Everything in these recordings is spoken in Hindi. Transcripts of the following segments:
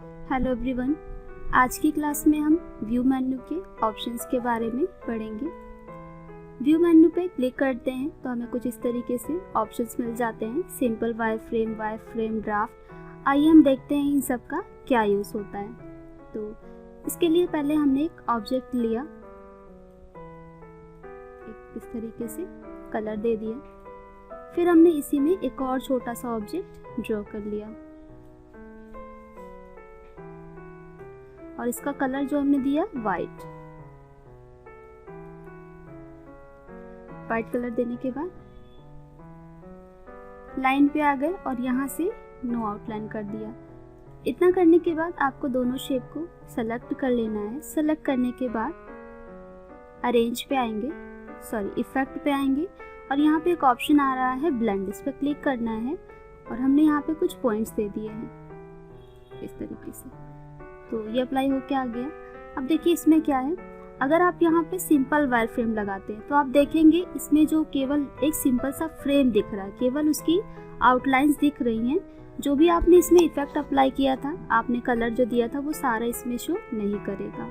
हेलो एवरीवन, आज की क्लास में हम व्यू मेन्यू के ऑप्शंस के बारे में पढ़ेंगे। व्यू मेन्यू पे क्लिक करते हैं तो हमें कुछ इस तरीके से ऑप्शंस मिल जाते हैं। Simple, wire frame, draft. आइए हम देखते हैं इन सब का क्या यूज़ होता है। तो इसके लिए पहले हमने एक ऑब्जेक्ट लिया, इस तरीके से कलर दे दिया। फिर हमने इसी में एक और छोटा सा ऑब्जेक्ट ड्रॉ कर लिया और इसका कलर जो हमने दिया वाइट कलर देने के बाद लाइन पे आ गए और यहाँ से नो आउटलाइन कर दिया। इतना करने के बाद आपको दोनों शेप को सेलेक्ट कर लेना है। सेलेक्ट करने के बाद अरेंज पे आएंगे, इफेक्ट पे आएंगे और यहाँ पे एक ऑप्शन आ रहा है ब्लेंड, इस पर क्लिक करना है और हमने यहाँ पे कुछ पॉइंट्स दे दिए हैं इस तरीके से। तो ये अप्लाई होके आ गया। अब देखिए इसमें क्या है, अगर आप यहाँ पे सिंपल वायर फ्रेम लगाते हैं तो आप देखेंगे इसमें जो केवल एक सिंपल सा फ्रेम दिख रहा है, केवल उसकी आउटलाइंस दिख रही हैं। जो भी आपने इसमें इफेक्ट अप्लाई किया था, आपने कलर जो दिया था, वो सारा इसमें शो नहीं करेगा।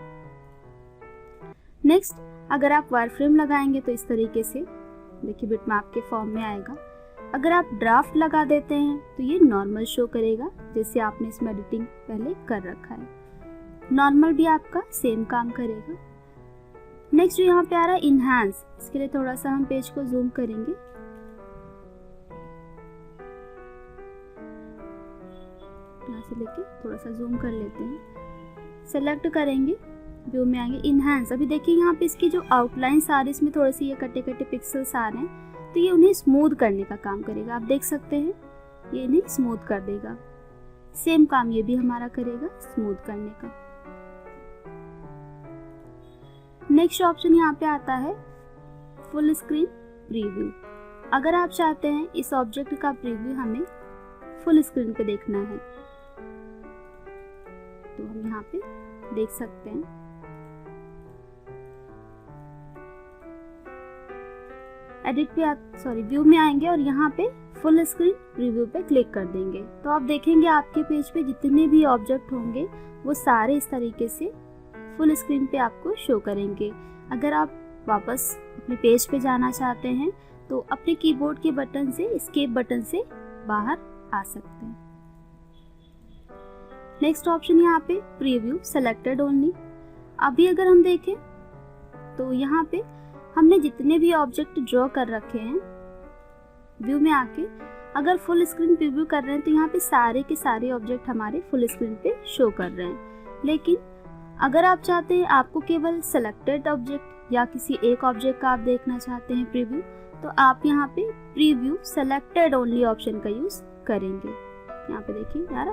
नेक्स्ट, अगर आप वायर फ्रेम लगाएंगे तो इस तरीके से देखिए बिटमैप के फॉर्म में आएगा। अगर आप ड्राफ्ट लगा देते हैं तो ये नॉर्मल शो करेगा, जैसे आपने इसमें एडिटिंग पहले कर रखा है। नॉर्मल भी आपका सेम काम करेगा। नेक्स्ट जो यहाँ पे आ रहा है इनहैंस, इसके लिए थोड़ा सा हम पेज को जूम करेंगे। यहाँ से लेके थोड़ा सा जूम कर लेते हैं। सेलेक्ट करेंगे, व्यू में आएंगे, इनहैंस। अभी देखिए यहाँ पे इसकी जो आउटलाइंस आ रही है, इसमें थोड़े से ये कटे कटे पिक्सल्स आ रहे हैं, तो ये उन्हें स्मूथ करने का काम करेगा। आप देख सकते हैं ये इन्हें स्मूथ कर देगा। सेम काम ये भी हमारा करेगा स्मूथ करने का। नेक्स्ट ऑप्शन यहाँ पे आता है फुल स्क्रीन प्रीव्यू। अगर आप चाहते हैं इस ऑब्जेक्ट का प्रीव्यू हमें फुल स्क्रीन पे देखना है तो हम यहाँ पे देख सकते हैं। एडिट पे व्यू में आएंगे और यहाँ पे फुल स्क्रीन प्रीव्यू पे क्लिक कर देंगे तो आप देखेंगे आपके पेज पे जितने भी ऑब्जेक्ट होंगे वो सारे इस तरीके से फुल स्क्रीन पे आपको शो करेंगे। अगर आप वापस अपने पेज पे जाना चाहते हैं तो अपने कीबोर्ड के बटन से, एस्केप बटन से बाहर आ सकते हैं। नेक्स्ट ऑप्शन यहाँ पे प्रीव्यू सेलेक्टेड ओनली। अभी अगर हम देखें तो यहाँ पे हमने जितने भी ऑब्जेक्ट ड्रॉ कर रखे हैं, व्यू में आके अगर फुल स्क्रीन प्रीव्यू कर रहे हैं तो यहाँ पे सारे के सारे ऑब्जेक्ट हमारे फुल स्क्रीन पे शो कर रहे हैं। लेकिन अगर आप चाहते हैं आपको केवल सेलेक्टेड ऑब्जेक्ट या किसी एक ऑब्जेक्ट का आप देखना चाहते हैं प्रीव्यू, तो आप यहाँ पे प्रीव्यू सेलेक्टेड ओनली ऑप्शन का यूज करेंगे। यहाँ पे देखिए यार,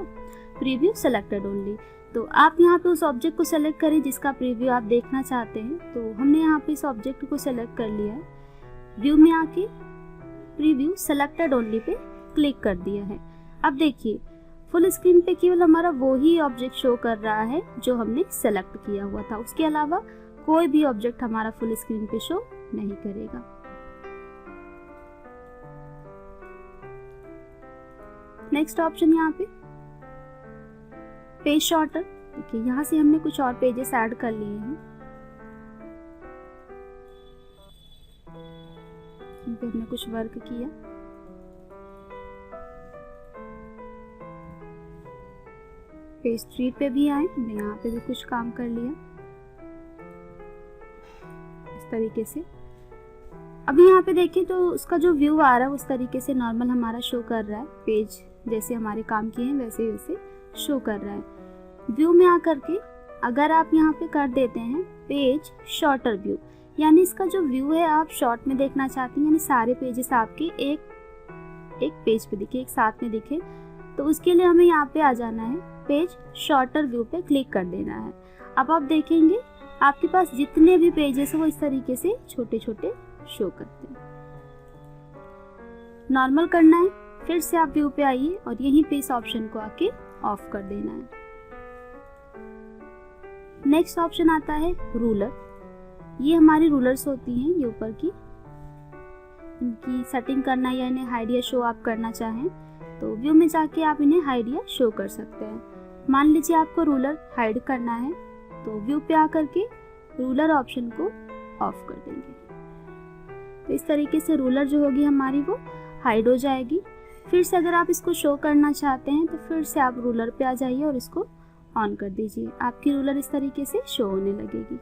प्रीव्यू सेलेक्टेड ओनली। तो आप यहाँ पे उस ऑब्जेक्ट को सेलेक्ट करें जिसका प्रीव्यू आप देखना चाहते हैं। तो हमने यहाँ पे इस ऑब्जेक्ट को सेलेक्ट कर लिया है। व्यू में आके preview selected only pay click कर दिया है। अब देखिए फुल स्क्रीन पे केवल हमारा वो ही ऑब्जेक्ट शो कर रहा है जो हमने सेलेक्ट किया हुआ था। उसके अलावा कोई भी ऑब्जेक्ट हमारा फुल स्क्रीन पे शो नहीं करेगा। नेक्स्ट ऑप्शन यहाँ पे पेज शॉर्टर। देखिए यहाँ से हमने कुछ और पेजेस ऐड कर लिए हैं। इन पे हमने कुछ वर्क किया। पेज 3 पे भी आए, हमने यहाँ पे भी कुछ काम कर लिया इस तरीके से। अभी यहाँ पे देखिए तो उसका जो व्यू आ रहा है उस तरीके से नॉर्मल हमारा शो कर रहा है। पेज जैसे हमारे काम किए हैं वैसे वैसे शो कर रहा है। व्यू में आकर के अगर आप यहाँ पे कर देते हैं पेज शॉर्टर व्यू, यानी इसका जो व्यू है आप शॉर्ट में देखना चाहते हैं, यानी सारे पेजेस आपके एक पेज पे दिखे, एक साथ में दिखे, तो उसके लिए हमें यहाँ पे आ जाना है, पेज शॉर्टर व्यू पे क्लिक कर देना है। अब आप देखेंगे आपके पास जितने भी पेजेस हैं वो इस तरीके से छोटे छोटे शो करते हैं। नॉर्मल करना है, फिर से आप व्यू पे आइए और यहीं पे इस ऑप्शन को आके ऑफ कर देना है। नेक्स्ट ऑप्शन आता है रूलर। ये हमारी रूलर्स होती हैं, ये ऊपर की, इनकी सेटिंग करना या इन्हें हाइड या शो आप करना चाहें तो व्यू में जाके आप इन्हें हाइड या शो कर सकते हैं। मान लीजिए आपको रूलर हाइड करना है, तो व्यू पे आकर के रूलर ऑप्शन को ऑफ कर देंगे। तो इस तरीके से रूलर जो होगी हमारी वो हाइड हो जाएगी। फिर से अगर आप इसको शो करना चाहते हैं तो फिर से आप रूलर पे आ जाइए और इसको ऑन कर दीजिए, आपकी रूलर इस तरीके से शो होने लगेगी।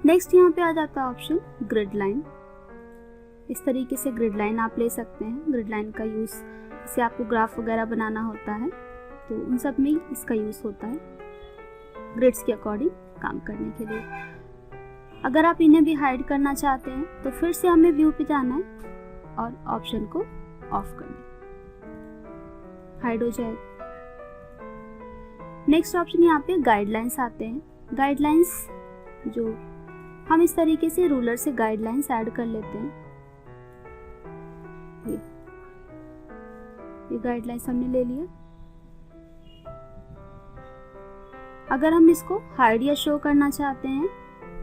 नेक्स्ट यहाँ पे आ जाता है ऑप्शन ग्रिड लाइन। इस तरीके से ग्रिड लाइन आप ले सकते हैं। ग्रिड लाइन का यूज़ जैसे आपको ग्राफ वगैरह बनाना होता है तो उन सब में इसका यूज़ होता है, ग्रिड्स के अकॉर्डिंग काम करने के लिए। अगर आप इन्हें भी हाइड करना चाहते हैं तो फिर से हमें व्यू पे जाना है और ऑप्शन को ऑफ करना है, हाइड हो जाएगा। नेक्स्ट ऑप्शन यहाँ पे गाइडलाइंस आते हैं। गाइडलाइंस जो हम इस तरीके से रूलर से गाइडलाइंस ऐड कर लेते हैं। ये गाइडलाइंस हमने ले लिया। अगर हम इसको हाइड या शो करना चाहते हैं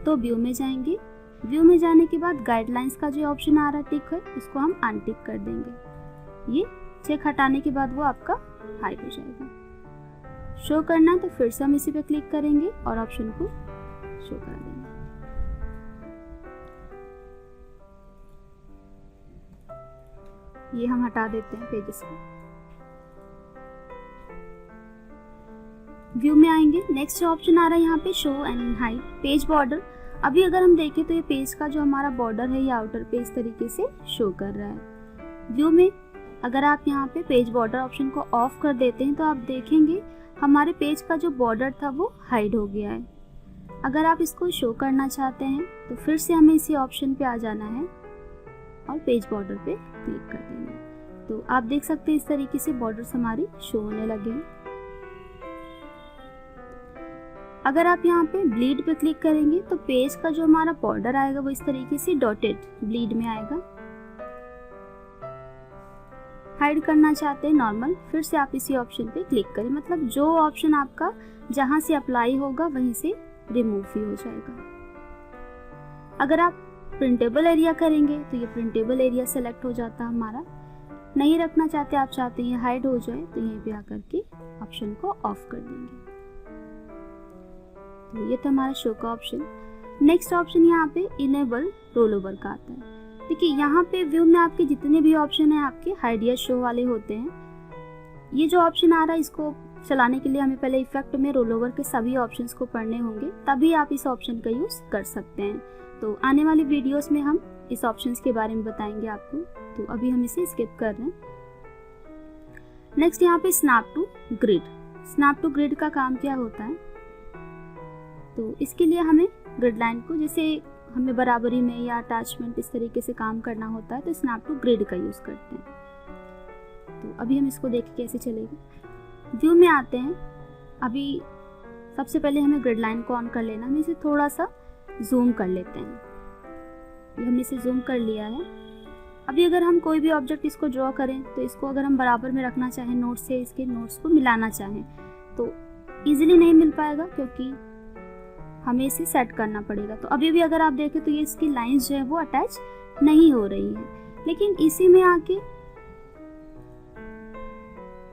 तो व्यू में जाएंगे। व्यू में जाने के बाद गाइडलाइंस का जो ऑप्शन आ रहा है टिक है, इसको हम अनटिक कर देंगे। ये चेक हटाने के बाद वो आपका हाइड हो जाएगा। शो करना है तो फिर से हम इसी पे क्लिक करेंगे और ऑप्शन को शो कर देंगे। ये हम हटा देते हैं पेजेस को। व्यू में आएंगे। नेक्स्ट ऑप्शन आ रहा है यहाँ पे show and hide page border. अभी अगर हम देखें तो ये पेज का जो हमारा बॉर्डर है ये आउटर पे इस तरीके से शो कर रहा है। व्यू में अगर आप यहाँ पे पेज बॉर्डर ऑप्शन को ऑफ कर देते हैं तो आप देखेंगे हमारे पेज का जो बॉर्डर था वो हाइड हो गया है। अगर आप इसको शो करना चाहते हैं तो फिर से हमें इसी ऑप्शन पे आ जाना है और पेज बॉर्डर पे क्लिक कर देना है। तो आप देख सकते हैं इस तरीके से बॉर्डर्स हमारी शो होने लगे हैं। अगर आप यहाँ पे ब्लीड पे क्लिक करेंगे तो पेज का जो हमारा बॉर्डर आएगा वो इस तरीके से डॉटेड ब्लीड में आएगा। हाइड करना चाहते हैं नॉर्मल, फिर से आप इसी ऑप्शन पे क्लिक करें, मतलब जो ऑप्शन आपका जहां से अप्लाई होगा वहीं से रिमूव भी हो जाएगा। अगर आप प्रिंटेबल एरिया करेंगे तो ये प्रिंटेबल एरिया सेलेक्ट हो जाता है हमारा। नहीं रखना चाहते, आप चाहते हैं हाइड हो जाए तो यहीं पे आकर के ऑप्शन को ऑफ कर देंगे। तो ये था हमारा शो का ऑप्शन। नेक्स्ट ऑप्शन यहाँ पे इनेबल रोल ओवर का आता है। देखिए यहाँ पे व्यू में आपके जितने भी ऑप्शन है आपके हाइड या शो वाले होते हैं। ये जो ऑप्शन आ रहा है इसको चलाने के लिए हमें पहले इफेक्ट में रोल ओवर के सभी ऑप्शंस को पढ़ने होंगे, तभी आप इस ऑप्शन का यूज कर सकते हैं। तो आने वाली वीडियोस में हम इस ऑप्शंस के बारे में बताएंगे आपको, तो अभी हम इसे स्किप कर रहे हैं। नेक्स्ट यहाँ पे snap to grid. Snap to grid का काम क्या होता है, तो इसके लिए हमें ग्रिड लाइन को जैसे हमें बराबरी में या अटैचमेंट इस तरीके से काम करना होता है तो स्नैप टू ग्रिड का यूज करते हैं। तो अभी हम इसको देखें कैसे चलेगा। व्यू में आते हैं। अभी सबसे पहले हमें ग्रिड लाइन को ऑन कर लेना। हम इसे थोड़ा सा जूम कर लेते हैं। ये हमने इसे जूम कर लिया है। अभी अगर हम कोई भी ऑब्जेक्ट इसको ड्रॉ करें तो इसको अगर हम बराबर में रखना चाहें, नोट से इसके नोट्स को मिलाना चाहें तो इजीली नहीं मिल पाएगा, क्योंकि हमें इसे सेट करना पड़ेगा। तो अभी भी अगर आप देखें तो ये इसकी लाइंस जो है वो अटैच नहीं हो रही है। लेकिन इसी में आके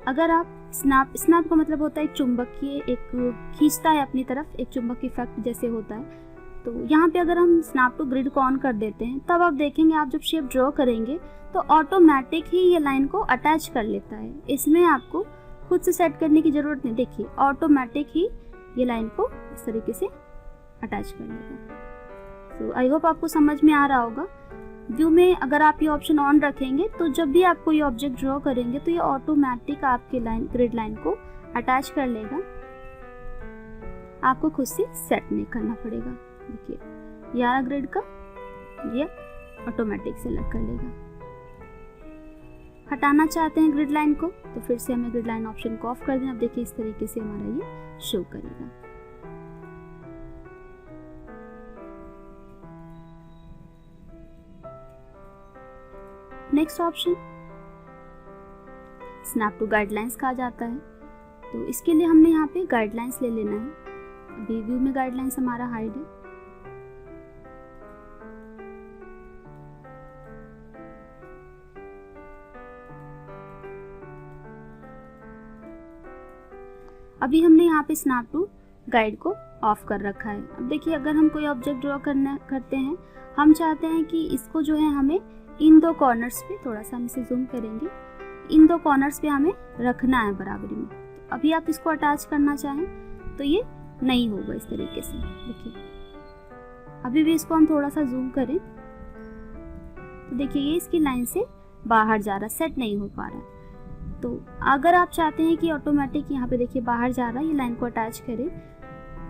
अगर आप स्नैप का मतलब होता है एक चुंबकीय, एक खींचता है अपनी तरफ, एक चुंबक इफेक्ट जैसे होता है। तो यहाँ पे अगर हम स्नैप टू ग्रिड को ऑन कर देते हैं तब आप देखेंगे आप जब शेप ड्रॉ करेंगे तो ऑटोमेटिक ही ये लाइन को अटैच कर लेता है। इसमें आपको खुद से सेट करने की जरूरत नहीं। देखिए ऑटोमेटिक ही ये लाइन को इस तरीके से अटैच कर लेगा। तो आई होप आपको समझ में आ रहा होगा। व्यू में अगर आप ये ऑप्शन ऑन रखेंगे तो जब भी आप कोई ऑब्जेक्ट ड्रॉ करेंगे तो ये ऑटोमेटिक आपके ग्रिड लाइन को अटैच कर लेगा। आपको खुद से सेट नहीं करना पड़ेगा। देखिए 11 ग्रिड का ये ऑटोमेटिक सेलेक्ट कर लेगा। हटाना चाहते हैं ग्रिड लाइन को तो फिर से हमें ग्रिड लाइन ऑप्शन को ऑफ कर देना। अब देखिए इस तरीके से हमारा ये शो करेगा। Next option snap to guidelines कहा जाता है। तो इसके लिए हमने यहाँ पे गाइडलाइंस ले लेना है। अभी व्यू में गाइडलाइंस हमारा हाइड है। अभी हमने यहाँ पे स्नैप टू गाइड को ऑफ कर रखा है। अब देखिए, अगर हम कोई ऑब्जेक्ट ड्रॉ करते हैं, हम चाहते हैं कि इसको जो है हमें इन दो कॉर्नर्स पे, थोड़ा सा हम इसे जूम करेंगे, इन दो कॉर्नर्स पे हमें रखना है बराबरी में। तो अभी आप इसको अटैच करना चाहें तो ये नहीं होगा इस तरीके से। देखिए, अभी भी इसको हम थोड़ा सा जूम करें तो देखिए ये इसकी लाइन से बाहर जा रहा है, सेट नहीं हो पा रहा है। तो अगर आप चाहते हैं कि ऑटोमेटिक यहाँ पे देखिए बाहर जा रहा है, ये लाइन को अटैच करें,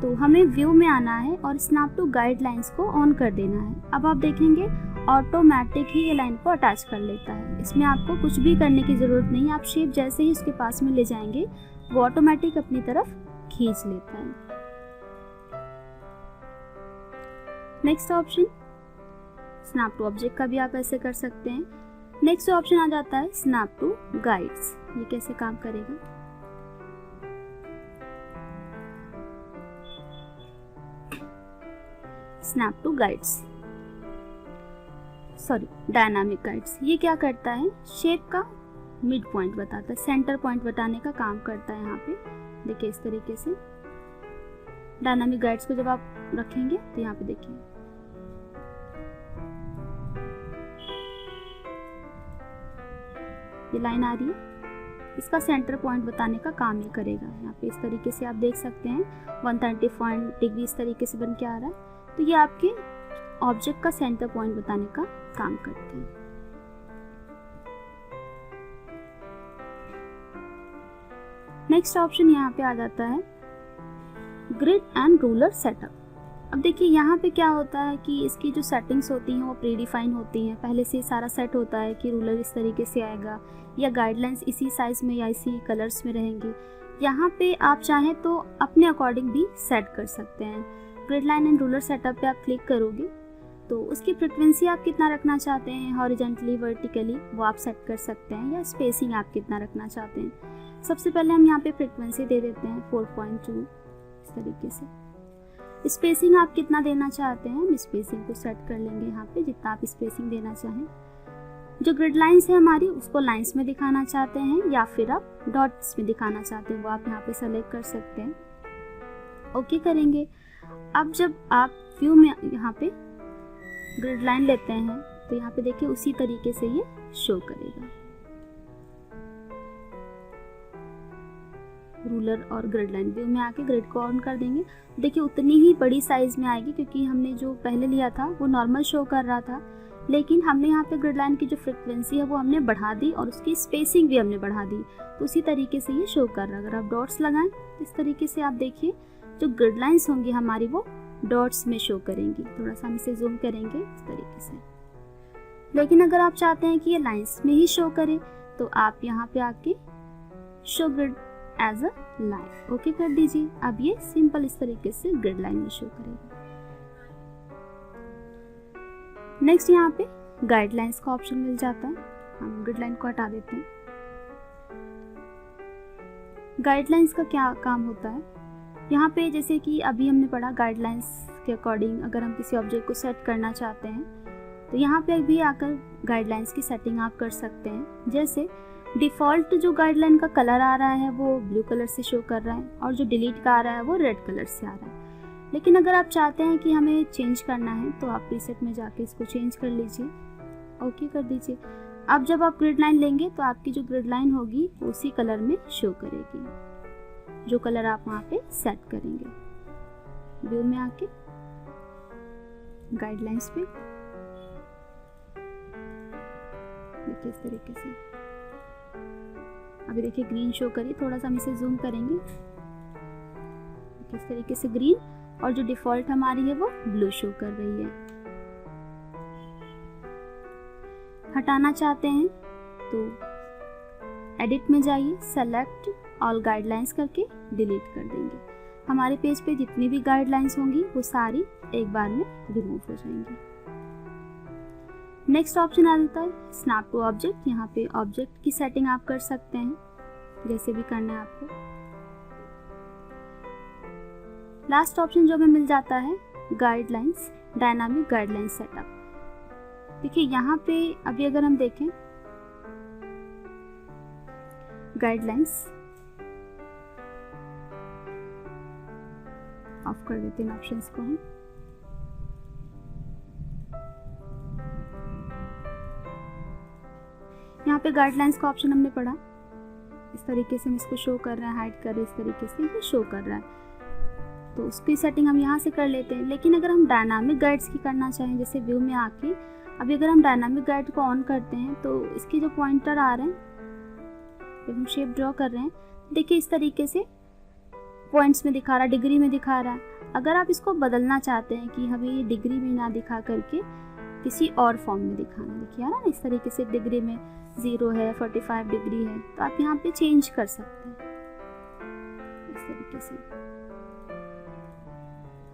तो हमें व्यू में आना है और स्नैप टू गाइडलाइंस को ऑन कर देना है। अब आप देखेंगे ऑटोमेटिक ही ये लाइन को अटैच कर लेता है। इसमें आपको कुछ भी करने की ज़रूरत नहीं। आप शेप जैसे ही उसके पास में ले जाएंगे वो ऑटोमेटिक अपनी तरफ खींच लेता है। Next option, snap to object का भी आप ऐसे कर सकते हैं। नेक्स्ट ऑप्शन आ जाता है स्नैप टू गाइड्स। ये कैसे काम करेगा? Snap to guides, sorry dynamic guides, ये क्या करता है? शेप का मिड पॉइंट बताता है, सेंटर पॉइंट बताने का काम करता है। यहाँ पे देखिए इस तरीके से डायनामिक गाइड्स को जब आप रखेंगे तो यहाँ पे देखिए ये लाइन आ रही है, इसका सेंटर पॉइंट बताने का काम ये करेगा। यहाँ पे इस तरीके से आप देख सकते हैं 130 डिग्री इस तरीके से बन के आ रहा है। तो ये आपके ऑब्जेक्ट का सेंटर पॉइंट बताने का काम करते हैं। नेक्स्ट ऑप्शन यहाँ पे आ जाता है ग्रिड एंड रूलर सेटअप। अब देखिए यहाँ पे क्या होता है कि इसकी जो सेटिंग्स होती हैं वो प्री डिफाइन होती हैं, पहले से सारा सेट होता है कि रूलर इस तरीके से आएगा या गाइडलाइंस इसी साइज में या इसी कलर्स में रहेंगे। यहाँ पे आप चाहें तो अपने अकॉर्डिंग भी सेट कर सकते हैं। Grid line and ruler setup पे आप क्लिक करोगे तो उसकी फ्रिक्वेंसी आप कितना रखना चाहते हैं, हॉरिजॉन्टली वर्टिकली, वो आप सेट कर सकते हैं, या स्पेसिंग आप कितना रखना चाहते हैं। सबसे पहले हम यहाँ पे फ्रिक्वेंसी दे देते हैं 4.2 इस तरीके से। स्पेसिंग आप कितना देना चाहते हैं, हम स्पेसिंग को सेट कर लेंगे यहाँ पे जितना आप स्पेसिंग देना चाहें। जो ग्रिड लाइन्स है हमारी उसको लाइन्स में दिखाना चाहते हैं या फिर आप डॉट्स में दिखाना चाहते हैं, वो आप यहाँ पे सेलेक्ट कर सकते हैं। ओके करेंगे। अब जब आप व्यू में यहाँ पे ग्रिड लाइन लेते हैं तो यहाँ पे देखिए उसी तरीके से ये शो करेगा। रूलर और ग्रिड लाइन व्यू में आके ग्रिड को ऑन कर देंगे, देखिए उतनी ही बड़ी साइज में आएगी, क्योंकि हमने जो पहले लिया था वो नॉर्मल शो कर रहा था, लेकिन हमने यहाँ पे ग्रिड लाइन की जो फ्रिक्वेंसी है वो हमने बढ़ा दी और उसकी स्पेसिंग भी हमने बढ़ा दी, तो उसी तरीके से ये शो कर रहा है। अगर आप डॉट्स लगाएं तो इस तरीके से आप देखिए जो ग्रिड लाइन्स होंगी हमारी वो डॉट्स में शो करेंगी। थोड़ा सा हम इसे जूम करेंगे इस तरीके से। लेकिन अगर आप चाहते हैं कि ये लाइन्स में ही शो करे तो आप यहाँ पे आके show grid as a line okay कर दीजिए। अब ये सिंपल इस तरीके से ग्रिड लाइन में शो करेगा। नेक्स्ट यहाँ पे गाइडलाइंस का ऑप्शन मिल जाता है, हम ग्रिड लाइन को हटा देते हैं। गाइडलाइंस का क्या काम होता है? यहाँ पे जैसे कि अभी हमने पढ़ा गाइडलाइंस के अकॉर्डिंग अगर हम किसी ऑब्जेक्ट को सेट करना चाहते हैं तो यहाँ पे भी आकर गाइडलाइंस की सेटिंग आप कर सकते हैं। जैसे डिफ़ॉल्ट जो गाइडलाइन का कलर आ रहा है वो ब्लू कलर से शो कर रहा है और जो डिलीट का आ रहा है वो रेड कलर से आ रहा है। लेकिन अगर आप चाहते हैं कि हमें चेंज करना है तो आप प्रीसेट में जाके इसको चेंज कर लीजिए, ओके कर दीजिए। अब जब आप ग्रिड लाइन लेंगे तो आपकी जो ग्रिड लाइन होगी उसी कलर में शो करेगी जो कलर आप वहाँ पे सेट करेंगे। व्यू में आके गाइडलाइंस पे देखिए इस तरीके से अभी देखिए ग्रीन शो करिए। थोड़ा सा हम इसे जूम करेंगे, इस तरीके से ग्रीन, और जो डिफ़ॉल्ट हमारी है वो ब्लू शो कर रही है। हटाना चाहते हैं तो एडिट में जाइए, सेलेक्ट ऑल गाइडलाइंस करके डिलीट कर देंगे। हमारे पेज पे जितनी भी गाइडलाइंस होंगी वो सारी एक बार में रिमूव हो जाएंगी। नेक्स्ट ऑप्शन आ जाता है स्नैप टू ऑब्जेक्ट। यहाँ पे ऑब्जेक्ट की सेटिंग आप कर सकते हैं जैसे भी करना है आपको। लास्ट ऑप्शन जो हमें मिल जाता है गाइडलाइंस, डायनामिक गाइडलाइंस सेटअप। देखिए यहाँ पे अभी अगर हम देखें गाइडलाइंस, कर देते हैं ऑप्शंस को हम। यहाँ पे गाइडलाइंस का ऑप्शन हमने पढ़ा, इस तरीके से हम इसको शो कर रहे हैं, हाइड कर रहे हैं, इस तरीके से ये शो कर रहा है। तो उसकी सेटिंग हम यहाँ से कर लेते हैं। लेकिन अगर हम डायनामिक गाइड्स की करना चाहें, जैसे व्यू में आके अभी अगर हम डायनामिक गाइड को ऑन करते हैं तो इसके जो पॉइंटर आ रहे हैं, जब हम शेप ड्रॉ कर रहे हैं, देखिए इस तरीके से पॉइंट्स में दिखा रहा है, डिग्री में दिखा रहा है। अगर आप इसको बदलना चाहते हैं कि हमें ये डिग्री में ना दिखा करके किसी और फॉर्म में दिखाना, देखिए ना इस तरीके से डिग्री में 0 है, 45 डिग्री है, तो आप यहाँ पे चेंज कर सकते हैं इस तरीके से।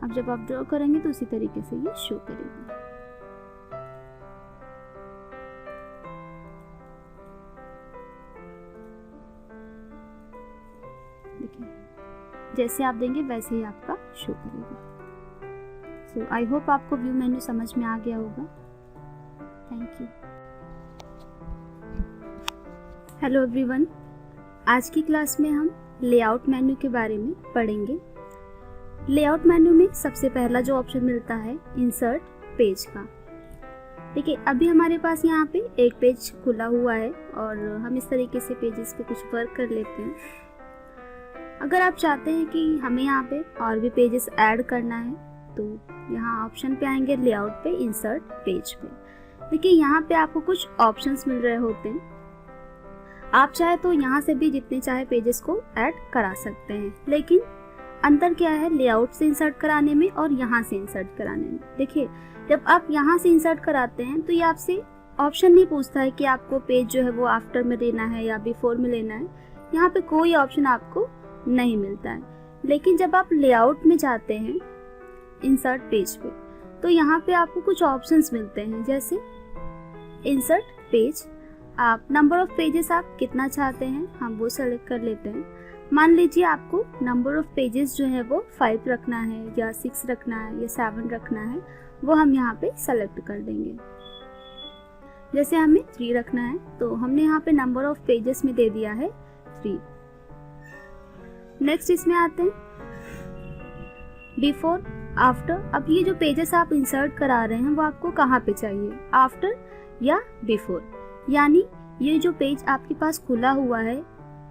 अब जब आप ड्रॉ करेंगे तो उसी तरीके से ये शो करेगा। देखिए जैसे आप देंगे वैसे ही आपका शो करेगा। सो आई होप आपको व्यू मेन्यू समझ में आ गया होगा। Thank you. हेलो एवरीवन, आज की क्लास में हम लेआउट मेन्यू के बारे में पढ़ेंगे। लेआउट मेन्यू में सबसे पहला जो ऑप्शन मिलता है इंसर्ट पेज का। देखिए अभी हमारे पास यहाँ पे एक पेज खुला हुआ है और हम इस तरीके से पेजेस पे कुछ वर्क कर लेते हैं। अगर आप चाहते हैं कि हमें यहाँ पे और भी पेजेस ऐड करना है तो यहाँ ऑप्शन पे आएंगे, लेआउट पे, इंसर्ट पेज पे। देखिए यहाँ पे आपको कुछ ऑप्शंस मिल रहे होते हैं। आप चाहे तो यहाँ से भी जितने चाहे पेजेस को ऐड करा सकते हैं, लेकिन अंतर क्या है लेआउट से इंसर्ट कराने में और यहाँ से इंसर्ट कराने में। देखिए जब आप यहाँ से इंसर्ट कराते हैं तो ये आपसे ऑप्शन नहीं पूछता है कि आपको पेज जो है वो आफ्टर में लेना है या बिफोर में लेना है। यहाँ पे कोई ऑप्शन आपको नहीं मिलता है। लेकिन जब आप लेआउट में जाते हैं इंसर्ट पेज पे तो यहाँ पे आपको कुछ ऑप्शंस मिलते हैं, जैसे इंसर्ट पेज। आप नंबर ऑफ पेजेस आप कितना चाहते हैं हम वो सेलेक्ट कर लेते हैं। मान लीजिए आपको नंबर ऑफ पेजेस जो है वो 5 रखना है या 6 रखना है या 7 रखना है, वो हम यहाँ पे सेलेक्ट कर देंगे। जैसे हमें 3 रखना है तो हमने यहाँ पे नंबर ऑफ पेजेस में दे दिया है 3। नेक्स्ट इसमें आते हैं बिफोर, आफ्टर। अब ये जो पेजेस आप इंसर्ट करा रहे हैं वो आपको कहाँ पे चाहिए, आफ्टर या बिफोर। यानी ये जो पेज आपके पास खुला हुआ है,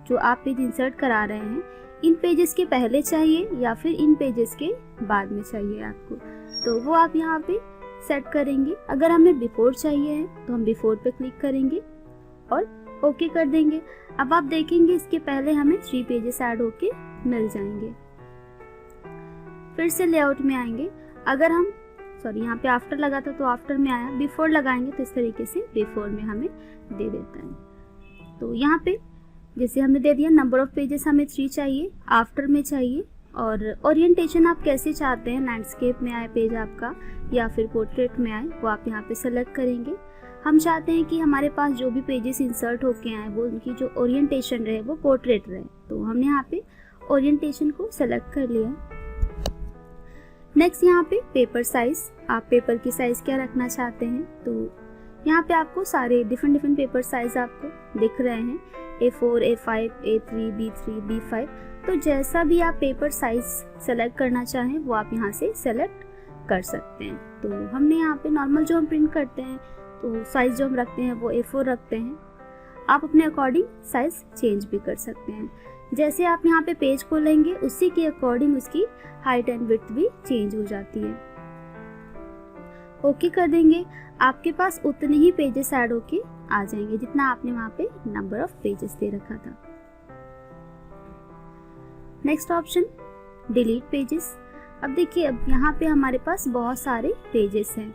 जो आप पेज इंसर्ट करा रहे हैं, इन पेजेस के पहले चाहिए या फिर इन पेजेस के बाद में चाहिए आपको, तो वो आप यहाँ पे सेट करेंगे। अगर हमें बिफोर चाहिए है तो हम बिफोर पे क्लिक करेंगे और ओके कर देंगे। अब आप देखेंगे इसके पहले हमें 3 पेजेस ऐड होके मिल जाएंगे। फिर से लेआउट में आएंगे, अगर हम यहाँ पे आफ्टर लगा था तो आफ्टर में आया, बिफोर लगाएंगे तो इस तरीके से बिफोर में हमें दे देता है। तो यहाँ पे जैसे हमने दे दिया नंबर ऑफ पेजेस हमें 3 चाहिए, आफ्टर में चाहिए, और ओरिएंटेशन आप कैसे चाहते हैं, लैंडस्केप में आए पेज आपका या फिर पोर्ट्रेट में आए, वो आप यहाँ पे सेलेक्ट करेंगे। हम चाहते हैं कि हमारे पास जो भी पेजेस इंसर्ट होके आए वो उनकी जो ओरिएंटेशन रहे वो पोर्ट्रेट रहे, तो हमने यहाँ पे ओरिएंटेशन को सेलेक्ट कर लिया। नेक्स्ट यहाँ पे पेपर साइज, आप पेपर की साइज क्या रखना चाहते हैं, तो यहाँ पे आपको सारे डिफरेंट पेपर साइज आपको दिख रहे हैं, A4, A5, A3, B3, B5। तो जैसा भी आप पेपर साइज सेलेक्ट करना चाहें वो आप यहाँ से सेलेक्ट कर सकते हैं। तो हमने यहाँ पे नॉर्मल जो हम प्रिंट करते हैं तो साइज जो हम रखते हैं वो A4 रखते हैं। आप अपने अकॉर्डिंग साइज चेंज भी कर सकते हैं। जैसे आप यहाँ पे पेज खोलेंगे उसी के अकॉर्डिंग उसकी हाइट एंड विड्थ भी चेंज हो जाती है। ओके कर देंगे, आपके पास उतने ही पेजेस ऐड होके आ जाएंगे जितना आपने वहाँ पे नंबर ऑफ पेजेस दे रखा था। Next option delete pages. अब देखिए अब यहाँ पे हमारे पास बहुत सारे पेजेस हैं,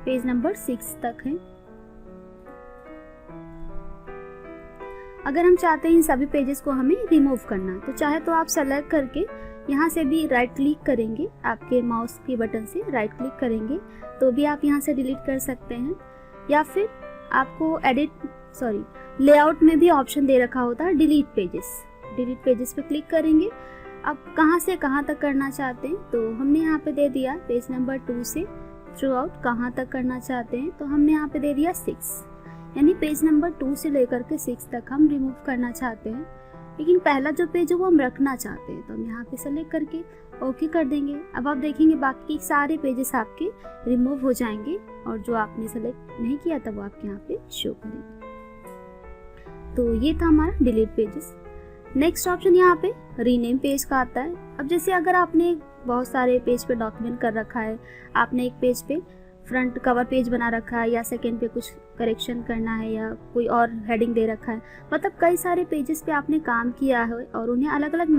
पेज नंबर 6 तक हैं। अगर हम चाहते हैं इन सभी पेजेस को हमें रिमूव करना, तो चाहे तो आप सेलेक्ट करके यहाँ से भी राइट क्लिक करेंगे, आपके माउस के बटन से राइट क्लिक करेंगे तो भी आप यहाँ से डिलीट कर सकते हैं। या फिर आपको लेआउट में भी ऑप्शन दे रखा होता है डिलीट पेजेस। डिलीट पेजेस पे क्लिक करेंगे। अब कहाँ से कहाँ तक करना चाहते हैं, तो हमने यहाँ पे दे दिया पेज नंबर 2 से थ्रू आउट कहाँ तक करना चाहते हैं, तो हमने यहाँ पे दे दिया 6, यानी पेज नंबर 2 से लेकर के 6 तक हम रिमूव करना चाहते हैं। लेकिन पहला जो पेज है वो हम रखना चाहते हैं, तो हम यहाँ पे सेलेक्ट करके ओके कर देंगे। अब आप देखेंगे बाकी सारे पेजेस आपके रिमूव हो जाएंगे और जो आपने सेलेक्ट नहीं किया था वो आपके यहाँ पे शो करेंगे। तो ये था हमारा डिलीट पेजेस। नेक्स्ट ऑप्शन यहाँ पे रीनेम पेज का आता है। अब जैसे अगर आपने बहुत सारे पेज पे डॉक्यूमेंट कर रखा है, आपने एक पेज पे फ्रंट कवर पेज बना रखा है या सेकंड पे कुछ करेक्शन करना है या कोई और हेडिंग दे रखा है, मतलब कई सारे पेजेस पे आपने काम किया है और उन्हें अलग अलग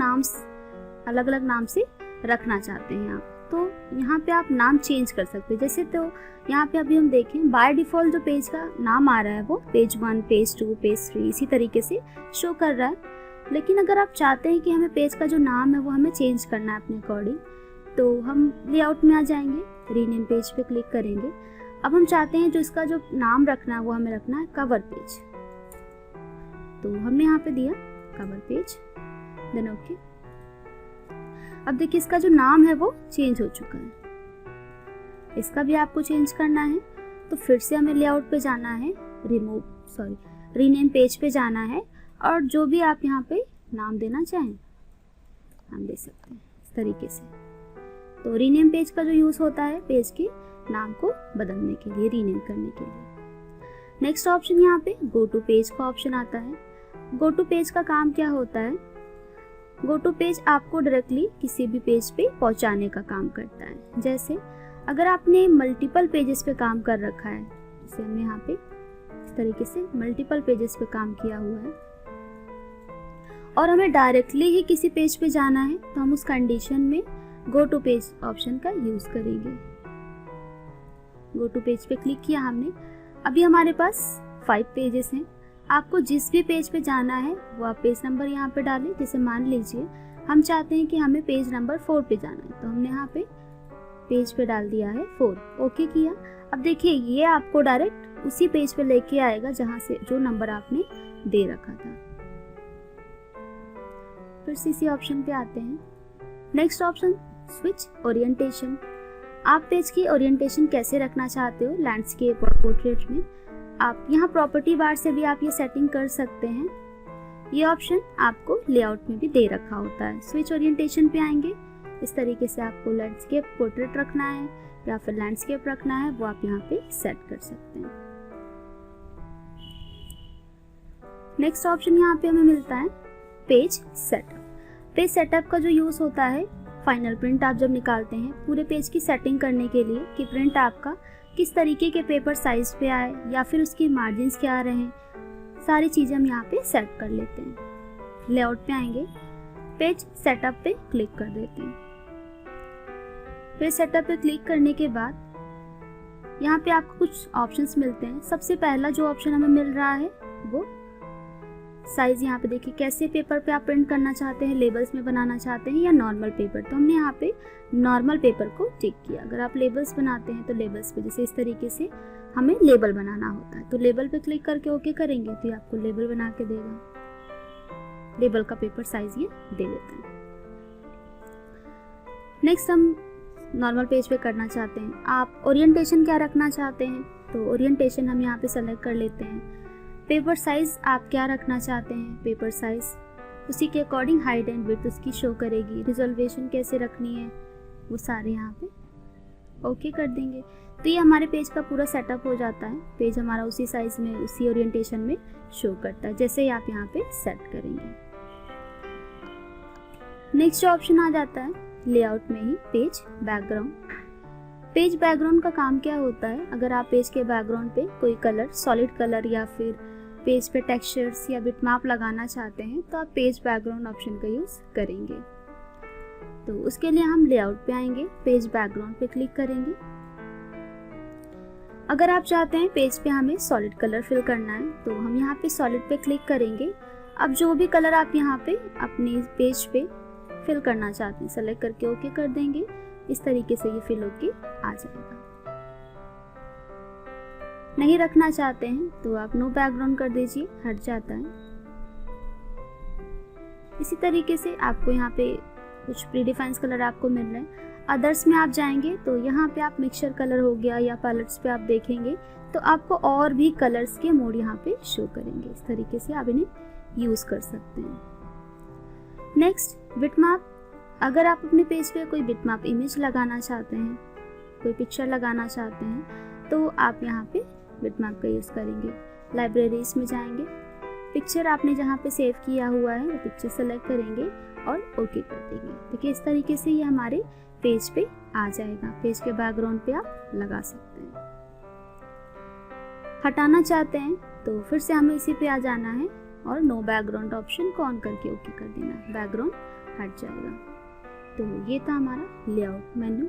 नाम से रखना चाहते हैं आप, तो यहाँ पे आप नाम चेंज कर सकते हैं। जैसे तो यहाँ पे अभी हम देखें बाय डिफ़ॉल्ट जो पेज का नाम आ रहा है वो पेज 1, पेज 2, पेज 3 इसी तरीके से शो कर रहा है। लेकिन अगर आप चाहते हैं कि हमें पेज का जो नाम है वो हमें चेंज करना है अपने अकॉर्डिंग, तो हम लेआउट में आ जाएंगे, रीनेम पेज पे क्लिक करेंगे। अब हम चाहते हैं जो इसका जो नाम रखना है वो हमें रखना है कवर पेज, तो हमने यहाँ पे दिया कवर पेज, देन ओके। अब देखिए इसका जो नाम है वो चेंज हो चुका है। इसका भी आपको चेंज करना है तो फिर से हमें लेआउट पे जाना है, रीनेम पेज पे जाना है और जो भी आप यहाँ पे नाम देना चाहें हम दे सकते हैं इस तरीके से। तो रीनेम पेज का जो यूज़ होता है पेज के नाम को बदलने के लिए, रीनेम करने के लिए। नेक्स्ट ऑप्शन यहाँ पे गो टू पेज का ऑप्शन आता है। गो टू पेज का काम क्या होता है? गो टू पेज आपको डायरेक्टली किसी भी पेज पे पहुँचाने का काम करता है। जैसे अगर आपने मल्टीपल पेजेस पे काम कर रखा है, जैसे हमने यहाँ पे इस तरीके से मल्टीपल पेजेस पे काम किया हुआ है और हमें डायरेक्टली ही किसी पेज पे जाना है, तो हम उस कंडीशन में गो टू पेज ऑप्शन का यूज करेंगे। गो टू पेज पे क्लिक किया हमने, अभी हमारे पास 5 पेजेस हैं। आपको जिस भी पेज पे जाना है वो आप पेज नंबर यहाँ पे डालें। जैसे मान लीजिए हम चाहते हैं कि हमें पेज नंबर 4 पे जाना है, तो हमने यहाँ पे पेज पे डाल दिया है 4, ओके किया। अब देखिए ये आपको डायरेक्ट उसी पेज पे लेके आएगा जहाँ से जो नंबर आपने दे रखा था। फिर से इसी ऑप्शन पे आते हैं। Next option switch orientation. आप पेज की ओरिएंटेशन कैसे रखना चाहते हो लैंडस्केप और पोर्ट्रेट में, आप यहाँ प्रॉपर्टी बार से भी आप ये सेटिंग कर सकते हैं। ये ऑप्शन आपको लेआउट में भी दे रखा होता है। स्विच ओरिएंटेशन पे आएंगे, इस तरीके से आपको लैंडस्केप पोर्ट्रेट रखना है या फिर लैंडस्केप रखना है वो आप यहाँ पे सेट कर सकते हैं। नेक्स्ट ऑप्शन यहाँ पे हमें मिलता है पेज सेटअप। पेज सेटअप का जो यूज होता है, फाइनल प्रिंट आप जब निकालते हैं पूरे पेज की सेटिंग करने के लिए कि प्रिंट आपका किस तरीके के पेपर साइज पे आए या फिर उसके मार्जिन्स क्या आ रहे हैं, सारी चीज़ें हम यहाँ पे सेट कर लेते हैं। लेआउट पे आएंगे, पेज सेटअप पे क्लिक कर देते हैं। पेज सेटअप पे क्लिक करने के बाद यहाँ पे आपको कुछ ऑप्शंस मिलते हैं। सबसे पहला जो ऑप्शन हमें मिल रहा है वो साइज। यहाँ पे देखिए कैसे पेपर पे आप प्रिंट करना चाहते हैं, लेबल्स में बनाना चाहते हैं या नॉर्मल पेपर, तो हमने यहाँ पे नॉर्मल पेपर को टिक किया। अगर आप लेबल्स बनाते हैं तो लेबल्स पे जैसे इस तरीके से हमें लेबल बनाना होता है, तो लेबल पे क्लिक करके ओके करेंगे तो ये आपको लेबल बना के देगा। लेबल का पेपर साइज ये दे देता है। नेक्स्ट हम नॉर्मल पेज पे करना चाहते हैं। आप ओरिएंटेशन क्या रखना चाहते हैं, तो ओरिएंटेशन हम यहाँ पे सेलेक्ट कर लेते हैं। पेपर साइज आप क्या रखना चाहते हैं, पेपर साइज उसी के अकॉर्डिंग हाइट एंड विड्थ उसकी शो करेगी। रिजोल्यूशन कैसे रखनी है वो सारे यहाँ पे ओके कर देंगे, तो ये हमारे पेज का पूरा सेटअप हो जाता है। पेज हमारा उसी साइज में उसी ओरिएंटेशन में शो करता है जैसे ही आप यहाँ पे सेट करेंगे। नेक्स्ट ऑप्शन आ जाता है लेआउट में ही पेज बैकग्राउंड। पेज बैकग्राउंड का काम क्या होता है, अगर आप पेज के बैकग्राउंड पे कोई कलर, सॉलिड कलर या फिर पेज पे टेक्सचर्स या बिटमैप लगाना चाहते हैं तो आप पेज बैकग्राउंड ऑप्शन का यूज करेंगे। तो उसके लिए हम लेआउट पे आएंगे, पेज बैकग्राउंड पे क्लिक करेंगे। अगर आप चाहते हैं पेज पे हमें सॉलिड कलर फिल करना है तो हम यहाँ पे सॉलिड पे क्लिक करेंगे। अब जो भी कलर आप यहाँ पे अपने पेज पे फिल करना चाहते हैं सेलेक्ट करके ओके कर देंगे। इस तरीके से ये फिल होके आ जाएगा। नहीं रखना चाहते हैं तो आप नो बैकग्राउंड कर दीजिए, हट जाता है। इसी तरीके से आपको यहाँ पे कुछ प्रीडिफाइंड कलर आपको मिल रहे हैं। अदर्स में आप जाएंगे तो यहाँ पे आप मिक्सचर कलर हो गया या पैलेट्स पे आप देखेंगे तो आपको और भी कलर्स के मोड यहाँ पे शो करेंगे। इस तरीके से आप इन्हें यूज कर सकते हैं। Next bitmap. अगर आप अपने पेज पे कोई बिटमैप इमेज लगाना चाहते हैं, कोई पिक्चर लगाना चाहते हैं, तो आप यहाँ पे बिटमैप का यूज़ करेंगे। लाइब्रेरीज में जाएंगे, पिक्चर आपने जहाँ पे सेव किया हुआ है वो पिक्चर सेलेक्ट करेंगे और ओके कर देंगे। देखिए इस तरीके से ये हमारे पेज पे आ जाएगा। पेज के बैकग्राउंड पे आप लगा सकते हैं। हटाना चाहते हैं तो फिर से हमें इसी पे आ जाना है और नो बैकग्राउंड ऑप्शन को ऑन करके ओके कर देना है, बैकग्राउंड हट जाएगा। तो ये था हमारा लेआउट मेन्यू।